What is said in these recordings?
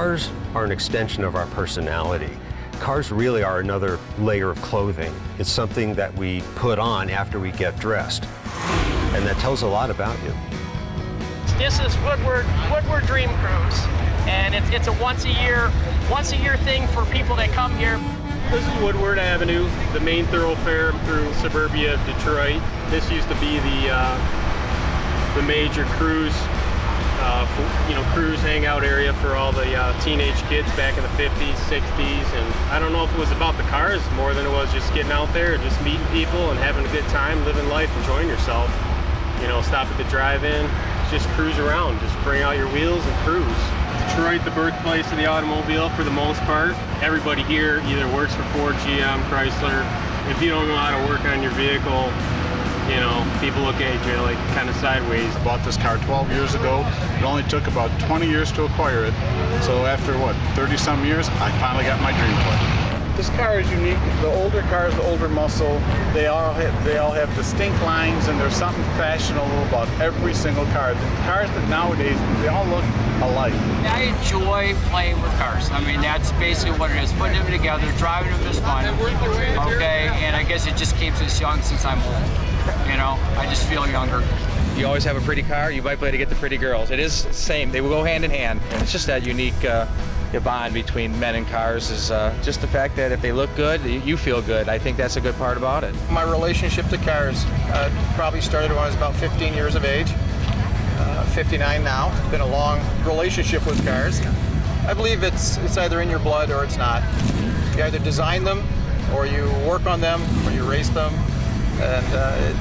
Cars are an extension of our personality. Cars really are another layer of clothing. It's something that we put on after we get dressed, and that tells a lot about you. This is Woodward Dream Cruise, and it's a once a year thing for people that come here. This is Woodward Avenue, the main thoroughfare through suburbia of Detroit. This used to be the major cruise hangout area for all the teenage kids back in the 50s, 60s, and I don't know if it was about the cars more than it was just getting out there, just meeting people and having a good time, living life, enjoying yourself. You know, stop at the drive-in, just cruise around, just bring out your wheels and cruise. Detroit, the birthplace of the automobile for the most part. Everybody here either works for Ford, GM, Chrysler. If you don't know how to work on your vehicle, you know, people look at you like kind of sideways. I bought this car 12 years ago. It only took about 20 years to acquire it. So after, 30-some years, I finally got my dream toy. This car is unique. The older cars, the older muscle, they all have distinct lines, and there's something fashionable about every single car. The cars that nowadays, they all look alike. I enjoy playing with cars. I mean, that's basically what it is. Putting them together, driving them is fun. Okay, and I guess it just keeps us young since I'm old. You know, I just feel younger. You always have a pretty car, you might be able to get the pretty girls. It is the same, they will go hand in hand. It's just that unique bond between men and cars is just the fact that if they look good, you feel good. I think that's a good part about it. My relationship to cars probably started when I was about 15 years of age. 59 now. It's been a long relationship with cars. I believe it's either in your blood or it's not. You either design them, or you work on them, or you race them.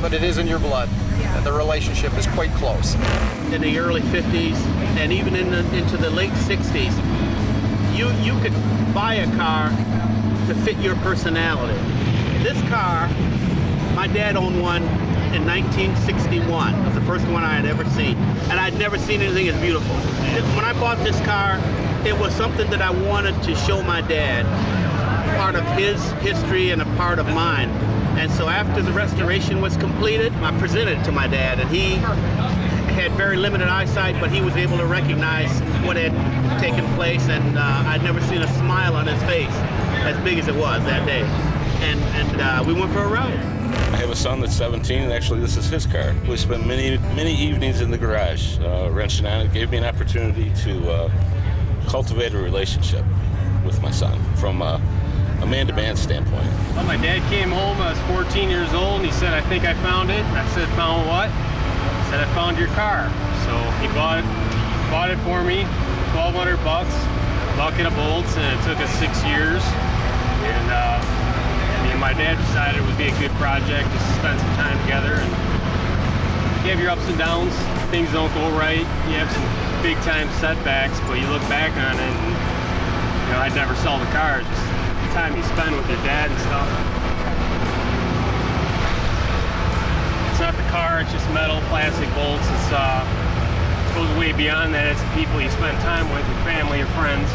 But it is in your blood, and the relationship is quite close. In the early 50s and even into the late 60s, you could buy a car to fit your personality. This car, my dad owned one in 1961. It was the first one I had ever seen, and I'd never seen anything as beautiful. When I bought this car, it was something that I wanted to show my dad, part of his history and a part of mine. And so after the restoration was completed, I presented it to my dad, and he had very limited eyesight, but he was able to recognize what had taken place, and I'd never seen a smile on his face as big as it was that day. And we went for a ride. I have a son that's 17, and actually this is his car. We spent many evenings in the garage wrenching on it. It gave me an opportunity to cultivate a relationship with my son from a man-to-man standpoint. Well, my dad came home, I was 14 years old, and he said, "I think I found it." And I said, "Found what?" He said, "I found your car." So he bought it for me, $1,200, bucket of bolts, and it took us 6 years. And me and my dad decided it would be a good project just to spend some time together. And you have your ups and downs, things don't go right, you have some big-time setbacks, but you look back on it, and I'd never sell the car. Just time you spend with your dad and stuff. It's not the car, it's just metal, plastic bolts. It goes way beyond that. It's the people you spend time with, your family, your friends,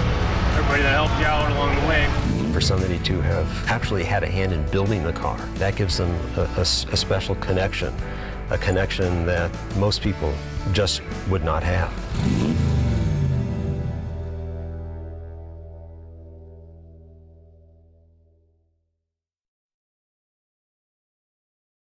everybody that helped you out along the way. For somebody to have actually had a hand in building the car, that gives them a special connection, a connection that most people just would not have.